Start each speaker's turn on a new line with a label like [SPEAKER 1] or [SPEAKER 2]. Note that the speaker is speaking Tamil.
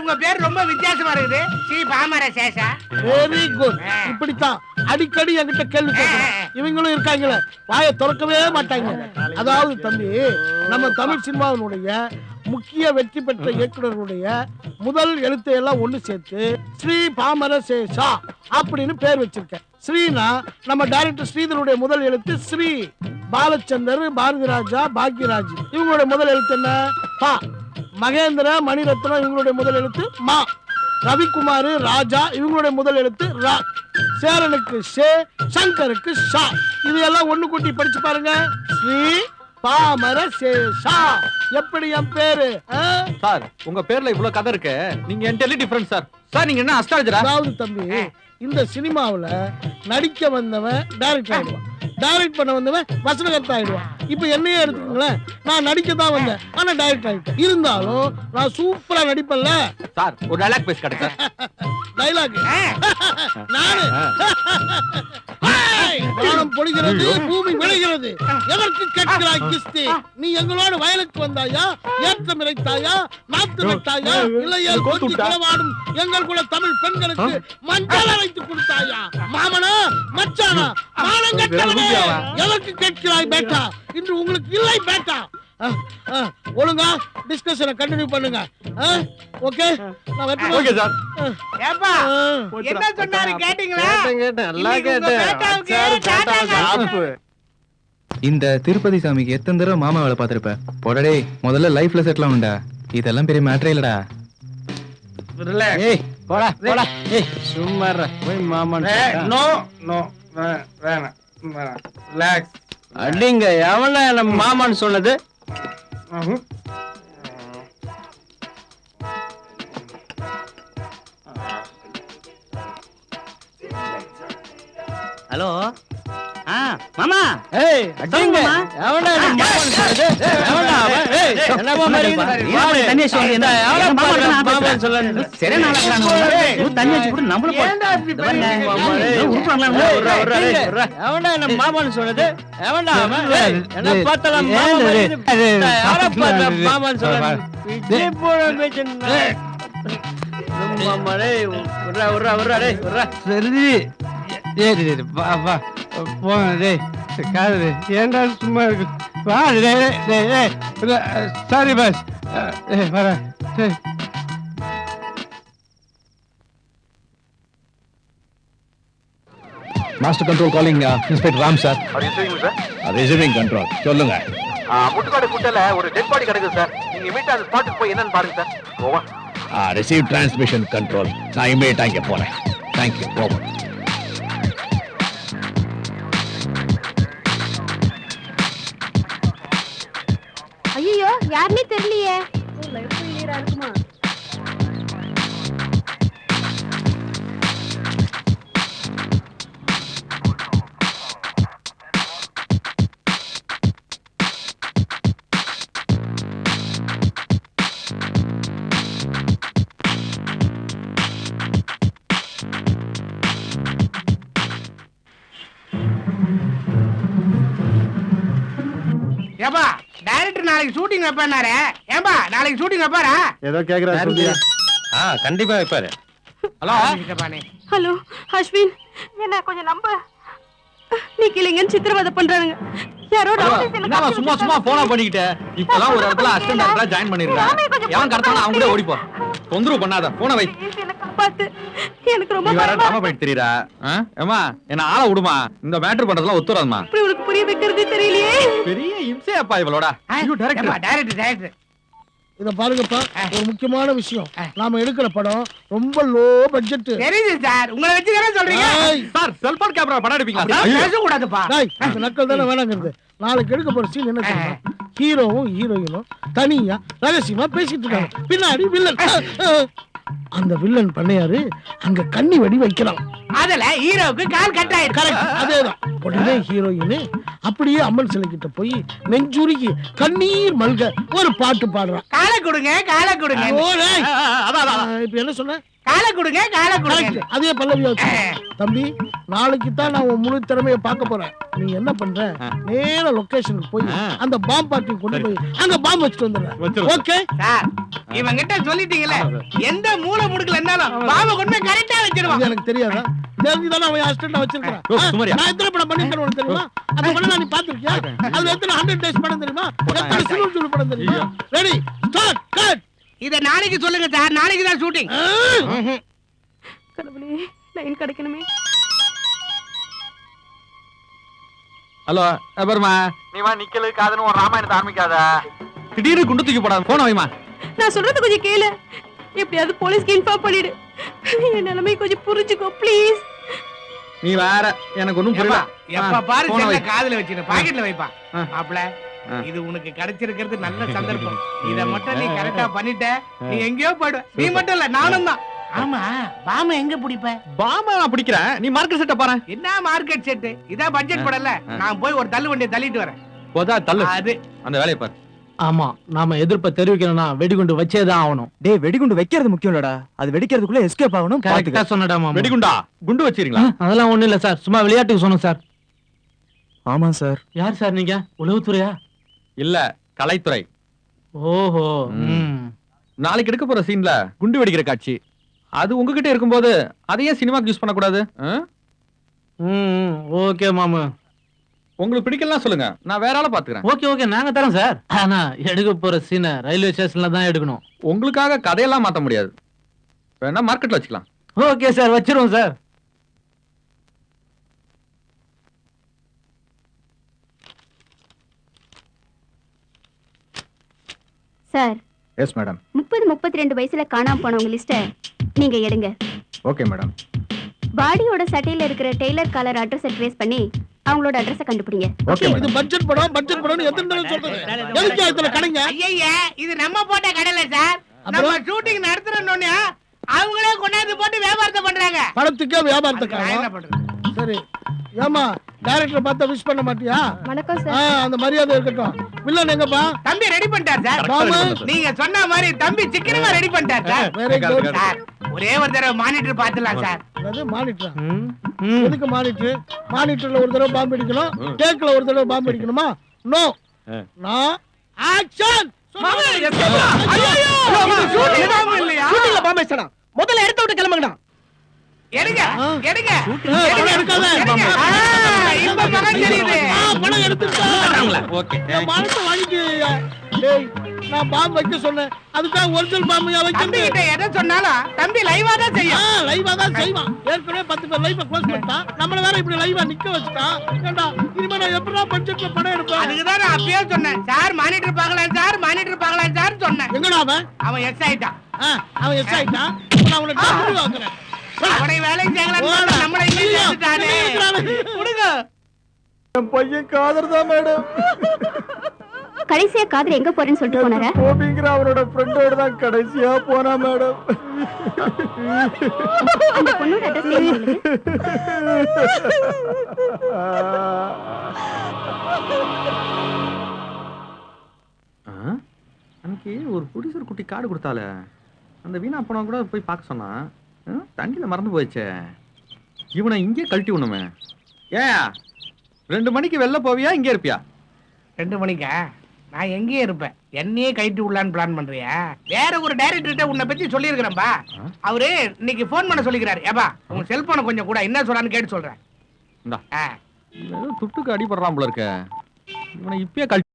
[SPEAKER 1] உங்க பேர் ரொம்ப வித்தியாசமா இருக்குது. ஸ்ரீ பாமர சேஷா.
[SPEAKER 2] Very good. இப்படித்தான் அடிக்கடி என்கிட்ட கேள்வி கேட்கணும். இவங்களும் இருக்காங்களே, வாயை திறக்கவே மாட்டாங்க. அதாவது தம்பி, நம்ம தமிழ் சினிமாவினுடைய முக்கிய வெற்றி பெற்ற இயக்குநர்களுடைய முதல் எழுத்தை எல்லாம் ஒண்ணு சேர்த்து ஸ்ரீ பாமர சேஷா அப்படின்னு பேர் வச்சிருக்கேன். ஸ்ரீனா நம்ம டைரக்டர் ஸ்ரீதருடைய முதல் எழுத்து ஸ்ரீ. பாலச்சந்தர், பாரதி ராஜா, பாக்யராஜ் இவங்களுடைய முதல் எழுத்து என்ன? பா. மகேந்திர, மணிரத்னம் இவங்களுடைய முதல் எழுத்து மா. ரவிக்குமார், ராஜா இவங்களுடைய முதல் எழுத்து ரா. சேரனுக்கு ஷே, சங்கருக்கு ஷா. இது எல்லாம் ஒண்ணு கூட்டி படிச்சு பாருங்க. ஸ்ரீ பாமர சேஷா. எப்படி என் பேரு?
[SPEAKER 3] சார், உங்க பேர்ல இவ்வளவு கதை இருக்கு. நீங்க என்டர்லி டிஃபரண்ட் சார். சார், நீங்க என்ன அஸ்ட்ராலஜரா?
[SPEAKER 2] அதாவது தம்பி, இந்த சினிமாவுல நடிக்க வந்தவன் டைரக்டர் ஆயிடுவான், டைரக்ட் பண்ண வந்தவன் வசனகர்த்தா ஆயிடுவான். இப்ப என்னையே எடுத்துக்கங்களேன், நான் நடிக்க தான் வந்தேன், ஆனா டைரக்ட் ஆயிட்டேன். இருந்தாலும் நான் சூப்பரா நடிப்பேன்ல.
[SPEAKER 3] சார், ஒரு டைலாக் பேச கிடைச்சா?
[SPEAKER 2] டைலாக் நானு. வானம் பொழிகிறது, பூமி விளைகிறது, எதற்கு கேட்கிறாய் கிஸ்தி? நீ எங்களோட வயலுக்கு வந்தாயா, ஏற்றம் இறைத்தாயா, நாத்து நட்டாயா, இல்லையா கொத்தி களவாடும் எங்கள் குல தமிழ் பெண்களுக்கு மஞ்சள் அரைத்து கொடுத்தாயா? மாமனா மச்சானா மானங்கட்டவனே, எதற்கு கேட்கிறாய் பேட்டா? இன்று உங்களுக்கு இல்லை பேட்டா. ஒழுங்கா டிஸ்கஷனை கண்டினியூ பண்ணுங்க. ஓகே, நான் வரேன்.
[SPEAKER 3] Okay sir.
[SPEAKER 1] ஏப்பா, என்ன சொன்னாரு கேட்டிங்களா?
[SPEAKER 4] கேட்டேன், எல்லாம் கேட்டேன்.
[SPEAKER 5] இந்த திருப்பதி சாமிக்கு எத்தனை தடவை மாமா வேலை பார்த்திருப்ப? போடடே, முதல்ல லைஃப்ல செட்டில் ஆகும்டா. இதெல்லாம் பெரிய மேட்டரே இல்லடா.
[SPEAKER 4] ஏய் போடா போடா. ஏய் சும்மா போய் மாமான்.
[SPEAKER 6] நோ நோ வேணாம். ரிலாக்ஸ்.
[SPEAKER 4] அடிங்க, எவனா நம்ம மாமான்னு சொன்னது?
[SPEAKER 7] ஹலோ. மாமா.
[SPEAKER 4] ஏய் அடிங்க, எவனா நம்ம மாமான்னு சொன்னது? எவனா அவன்? ஏய் என்னப்பா மாதிரி
[SPEAKER 7] தண்ணி வச்சு வந்து என்ன
[SPEAKER 4] மாமான்னு சொல்லு.
[SPEAKER 7] சரி நாளைக்கு தண்ணி வச்சு கூட நம்மளும்
[SPEAKER 4] எவனா நம்ம மாமான்னு சொன்னது? எவனா அவன்? என்ன பார்த்தாலும் மாமான்னு சொல்ல விஜய் போட பேசுனா மாமாடே. உர்ரா உர்ரா உர்ரா டேய் உர்ரா.
[SPEAKER 6] சரி. ஏய் வா வா போன டேய் காது ஏன்டா சும்மா இருக்கு? வா டேய் டேய். Sorry boss. வர.
[SPEAKER 5] Master control calling inspector Ram sir. Receiving control. சொல்லுங்க.
[SPEAKER 3] முட்டுக்காடு குட்டையில ஒரு டெட் பாடி கிடக்குது சார். நீங்க இமீடியட்டா அந்த ஸ்பாட்டுக்கு போய் என்னன்னு பாருங்க sir. Over.
[SPEAKER 5] Receive transmission control. நான் இமீடியட்டா இங்க போறேன். Thank you. ஓவர்.
[SPEAKER 8] ஐயோ, யாருன்னே தெரியலையே. இருக்குமா?
[SPEAKER 1] ஏப்பா, டைரக்டர் நாளைக்கு ஷூட்டிங் வைப்பாரு. ஏப்பா, நாளைக்கு ஷூட்டிங் வைப்பாரா?
[SPEAKER 6] ஏதோ கேக்குறா சொல்லியா?
[SPEAKER 5] கண்டிப்பா வைப்பாரு.
[SPEAKER 3] ஹலோ.
[SPEAKER 8] ஹலோ அஸ்வின், என்ன கொஞ்சம் நம்ப. நீ கிளிங்கன்னு சித்திரவதை பண்றானுங்க. யாரோ
[SPEAKER 3] என்ன சும்மா சும்மா போனா பண்ணிக்கிட்ட? இப்பலாம் ஒரு இடத்துல அசிஸ்டன்ட் டைரக்டரா ஜாயின் பண்ணிருக்கேன். எவன் கடத்தானோ அவங்க கூட ஓடிப்போ. தொந்தரவு பண்ணாத. போன வை.
[SPEAKER 8] எனக்கு ரொம்ப
[SPEAKER 3] வேற ட்ராமா பண்ணிட்டு தெரியுறா. ஏமா என்ன ஆள விடுமா? இந்த மேட்டர் பண்றதெல்லாம் ஒத்துறாதமா.
[SPEAKER 8] இப்படி உங்களுக்கு புரிய வைக்கிறதே தெரியலையே.
[SPEAKER 3] பெரிய இம்சையாப்பா இவளோட. ஐயோ
[SPEAKER 1] டைரக்டர்.
[SPEAKER 2] இத பாருங்கப்பா, ஒரு முக்கியமான விஷயம். நாம எடுக்கிற படம் ரொம்ப லோ பட்ஜெட்.
[SPEAKER 1] தெரியுது சார், உங்களை வச்சு தானே சொல்றீங்க.
[SPEAKER 3] சார், செல்போன் கேமரா படம் எடுப்பீங்களா?
[SPEAKER 1] பேசக்கூடாதுப்பா.
[SPEAKER 2] இந்த நக்கல் தானே வேணாங்கிறது. நாளைக்கு எடுக்க போற சீன் என்ன தெரியுமா? ஹீரோவும் ஹீரோயினும் தனியா ரகசியமா பேசிட்டு இருக்காங்க. பின்னாடி வில்லன். அந்த வில்லன் பண்ணையாரு அங்க கண்ணி வெடி வைக்கிறான்.
[SPEAKER 1] அதுல ஹீரோவுக்கு கால் கட் ஆயிடுச்சு.
[SPEAKER 2] கரெக்ட், அதேதான். உடனே ஹீரோயின் அப்படியே அம்மன் சிலை கிட்ட போய் நெஞ்சுருகி கண்ணீர் மல்க ஒரு பாட்டு பாடுறான்.
[SPEAKER 1] காலை கொடுங்க, காலை கொடுங்க.
[SPEAKER 2] இப்ப என்ன சொன்ன?
[SPEAKER 1] காலை கொடுங்க காலை கொடுங்க.
[SPEAKER 2] அதே பல்லவியா வச்சு. தம்பி நாளைக்கு தான் நான் உன் முழு திறமையை பார்க்க போறேன். நீ என்ன பண்ற? நேர லொகேஷனுக்கு போய் அந்த பாம்பு பார்ட்டி கொண்டு போய் அங்க பாம்பு வச்சுட்டு வந்துடுறேன். ஓகே
[SPEAKER 1] சார், இவன் கிட்ட சொல்லிட்டீங்கல்ல, எந்த மூலை முடுக்குல இருந்தாலும் பாம்பை கொண்டு போய் கரெக்டா வச்சிருவான்.
[SPEAKER 2] இது எனக்கு தெரியாதா? தெரிஞ்சுதானே அவன் அசிஸ்டன்ட் வச்சிருக்கான். நான் எத்தனை படம் பண்ணிருக்கேன் உனக்கு தெரியுமா? அந்த படம் நீ பாத்திருக்கியா? அதுல எத்தனை 100 டேஸ் படம் தெரியுமா? எத்தனை சினிமா படம் தெரியுமா? Ready start cut.
[SPEAKER 1] இத நாளைக்கு சொல்லுங்க சார், நாளைக்கு தான் ஷூட்டிங்.
[SPEAKER 8] கடவுளே, லைன் கிடைக்கணுமே.
[SPEAKER 3] ஹலோ பர்மா, நீ வா நிக்கலு காதுன்னு ஒரு ராமாயணத்தை ஆரம்பிக்காத. திடீர்னு குண்டு தூக்கி போடாத. போன வைமா.
[SPEAKER 8] நான் சொல்றது கொஞ்சம் கேளு. எப்படியாவது போலீஸ்க்கு இன்ஃபார்ம் பண்ணிடு. என் நிலைமை கொஞ்சம் புரிஞ்சுக்கோ ப்ளீஸ்.
[SPEAKER 3] நீ வேற எனக்கு ஒண்ணும் புரியல.
[SPEAKER 1] எப்ப பாரு
[SPEAKER 3] போன
[SPEAKER 1] செல்ல
[SPEAKER 3] வை.
[SPEAKER 1] காதுல வச்சிரு, பாக்கெட்ல வைப்பா. மாப்ள, இது உனக்கு கிடைச்சிருக்கிறது நல்ல சந்தர்ப்பம். இத மட்டும் நீ கரெக்டா பண்ணிட்ட, நீ எங்கேயோ போய்டுவ. நீ மட்டும் இல்ல, நானும் தான். ஆமா, பாம எங்க பிடிப்ப?
[SPEAKER 3] பாமா நான் பிடிக்கிறேன். நீ மார்க்கெட் செட்ட பாரு.
[SPEAKER 1] என்ன மார்க்கெட் செட்? இதான் பட்ஜெட் படல. நான் போய் ஒரு தள்ளு வண்டியை தள்ளிட்டு வரேன்.
[SPEAKER 3] போதா தள்ளு.
[SPEAKER 1] அது
[SPEAKER 3] அந்த வேலையை பாரு.
[SPEAKER 2] ஆமா, நாம எதிர்ப்ப தெரிவிக்கணும்னா வெடிகுண்டு வச்சேதான் ஆகணும்.
[SPEAKER 4] டேய் வெடிகுண்டு வைக்கிறது முக்கியம் இல்லடா, அது வெடிக்கிறதுக்குள்ள எஸ்கேப் ஆகணும்.
[SPEAKER 2] கரெக்டா சொன்னடா மாமா.
[SPEAKER 3] வெடிகுண்டா குண்டு வச்சிரீங்களா?
[SPEAKER 2] அதெல்லாம் ஒண்ணு இல்ல சார், சும்மா விளையாட்டுக்கு சொன்னோம் சார்.
[SPEAKER 4] ஆமா சார்.
[SPEAKER 2] யார் சார் நீங்க? உளவுத்துறையா?
[SPEAKER 3] இல்ல, கலைத்துறை.
[SPEAKER 2] ஓஹோ.
[SPEAKER 3] நாளைக்கு எடுக்க போற சீன்ல குண்டு வெடிக்கிற காட்சி, அது உங்ககிட்ட இருக்கும்போது அதையே சினிமாக்கு யூஸ் பண்ணக்கூடாது.
[SPEAKER 2] ஓகே மாமா.
[SPEAKER 3] உங்களுக்கு பிடிக்கலாம் சொல்லுங்க, நான் வேற ஆளை பாத்துக்கிறேன்.
[SPEAKER 2] ஓகே ஓகே, நாங்க தரோம் சார். ஆனா எடுக்க போற சீனை ரயில்வே ஸ்டேஷன்ல தான் எடுக்கணும்.
[SPEAKER 3] உங்களுக்காக கதையெல்லாம் மாத்த முடியாது. வேணா மார்க்கெட்ல வச்சுக்கலாம்.
[SPEAKER 2] ஓகே சார், வச்சிருவோம் சார்.
[SPEAKER 9] Sir,
[SPEAKER 5] yes madam.
[SPEAKER 9] 30-32 வயசுல காணாம போனவங்க லிஸ்ட நீங்க எடுங்க.
[SPEAKER 5] Okay madam.
[SPEAKER 9] பாடியோட சட்டையில இருக்கிற டெய்லர் காலர் அட்ரஸ் ட்ரேஸ் பண்ணி அவங்களோட அட்ரஸ் கண்டுபிடிங்க.
[SPEAKER 5] ஓகே
[SPEAKER 2] இது
[SPEAKER 5] மேடம்.
[SPEAKER 2] பட்ஜெட் படம் எத்தனை தடவை சொல்றது? எதுக்கு இதுல கடைங்க?
[SPEAKER 1] ஐயா, இது நம்ம போட்ட கடையில சார். நம்ம ஷூட்டிங் நடத்துறோம்னு அவங்களே கொண்டாந்து போட்டு வியாபாரத்தை பண்றாங்க.
[SPEAKER 2] படத்துக்கே வியாபாரத்தை
[SPEAKER 1] நான் என்ன
[SPEAKER 2] காணோம்.
[SPEAKER 1] பண்றது?
[SPEAKER 2] சரி, ஏமா டைரக்டரை பார்த்தா விஷ் பண்ண மாட்டியா?
[SPEAKER 9] வணக்கம்
[SPEAKER 2] ஆ, அந்த மரியாதை இருக்கட்டும். வில்லன் எங்கப்பா?
[SPEAKER 1] தம்பி ரெடி பண்ணிட்டார் சார்.
[SPEAKER 2] பாமு.
[SPEAKER 1] நீங்க சொன்ன மாதிரி தம்பி சிக்கனமா ரெடி பண்ணிட்டார் சார்.
[SPEAKER 2] வெரி குட்
[SPEAKER 1] சார், ஒரே ஒரு தடவை மானிட்டர் பாத்துலாம் சார்.
[SPEAKER 2] அது மானிட்டர். எதுக்கு மானிட்டர்? மானிட்டர்ல ஒரு தடவை பாம்பு அடிக்கணும், கேக்ல ஒரு தடவை பாம்பு அடிக்கணுமா? நோ. நான் ஆக்ஷன்.
[SPEAKER 1] ஷூட்டிங்ல பாம்பு வச்சடா. முதல்ல எடுத்து விட்டு கிளம்புங்கடா. எடுங்க எடுங்க
[SPEAKER 2] எடுக்காத.
[SPEAKER 1] இப்ப மகன் தெரியுது.
[SPEAKER 2] பணம் எடுத்துட்டா.
[SPEAKER 3] ஓகே.
[SPEAKER 2] மானத்தை வாங்கிக்கியா? டேய், நான் பாம்பு வைக்க சொன்னேன், அதுக்காக ஒரிஜினல் பாம்பு
[SPEAKER 1] தம்பி
[SPEAKER 2] வைக்கிறது.
[SPEAKER 1] கிட்ட எதை சொன்னாலும் தம்பி லைவா தான் செய்யும்.
[SPEAKER 2] லைவா தான் செய்வான். ஏற்கனவே 10 பேர் லைவ் க்ளோஸ் பண்ணிட்டான், நம்மள வேற இப்படி லைவா நிக்க வச்சுட்டான். ஏண்டா இனிமே நான் எப்படா பட்ஜெட்ல படம் எடுப்பேன்?
[SPEAKER 1] அதுக்குதான் நான் அப்பயே சொன்னேன் சார், மானிட்டர் பார்க்கலாம் சார், மானிட்டர் பார்க்கலாம் சார் சொன்னேன்.
[SPEAKER 2] எங்கடா அவன்?
[SPEAKER 1] அவன் எஸ் ஆயிட்டான்.
[SPEAKER 2] அவன் எஸ் ஆயிட்டான். இப்ப நான் அவனை டெலிவரி வாங்குறேன்.
[SPEAKER 1] அவனை வேலைக்கு செய்யலாம், நம்மளை இங்கே சேர்த்துட்டானே. கொடுங்க.
[SPEAKER 4] என் பையன் காதர் தான் மேடம்.
[SPEAKER 9] கடைசியா காதல் எங்க போறேன்னு சொல்லிட்டு போனாரா?
[SPEAKER 4] கோபிங்கிற அவரோட ஃப்ரெண்டோட தான் கடைசியா போனா மேடம்.
[SPEAKER 9] அந்த பொண்ணோட அட்ரஸ் சொல்லுங்க.
[SPEAKER 3] அன்னைக்கு ஒரு ப்ரொடியூசர் குட்டி கார்டு கொடுத்தால, அந்த வீணா போனா கூட போய் பார்க்க சொன்னா, தண்ணியில மறந்து போயிடுச்சே. இவனை இங்கே கழட்டி விடணுமே. ஏன் 2 மணிக்கு வெளில போவியா, இங்கே இருப்பியா?
[SPEAKER 1] 2 மணிக்கா? நான் எங்கேயே இருப்பேன். என்னையே கைட்டு விடலான்னு பிளான் பண்றியா? வேற ஒரு டைரக்டர்கிட்ட உன்னை பத்தி சொல்லியிருக்கிறேன்பா. அவரு இன்னைக்கு போன் பண்ண சொல்லிக்கிறாரு. ஏப்பா உங்க செல்போனை கொஞ்சம் கூட என்ன சொல்றான்னு கேட்டு சொல்றேன்.
[SPEAKER 3] இந்தா. ஏதோ துட்டுக்கு அடிபடுறான் போல இருக்க. இவனை இப்பயே கழட்டி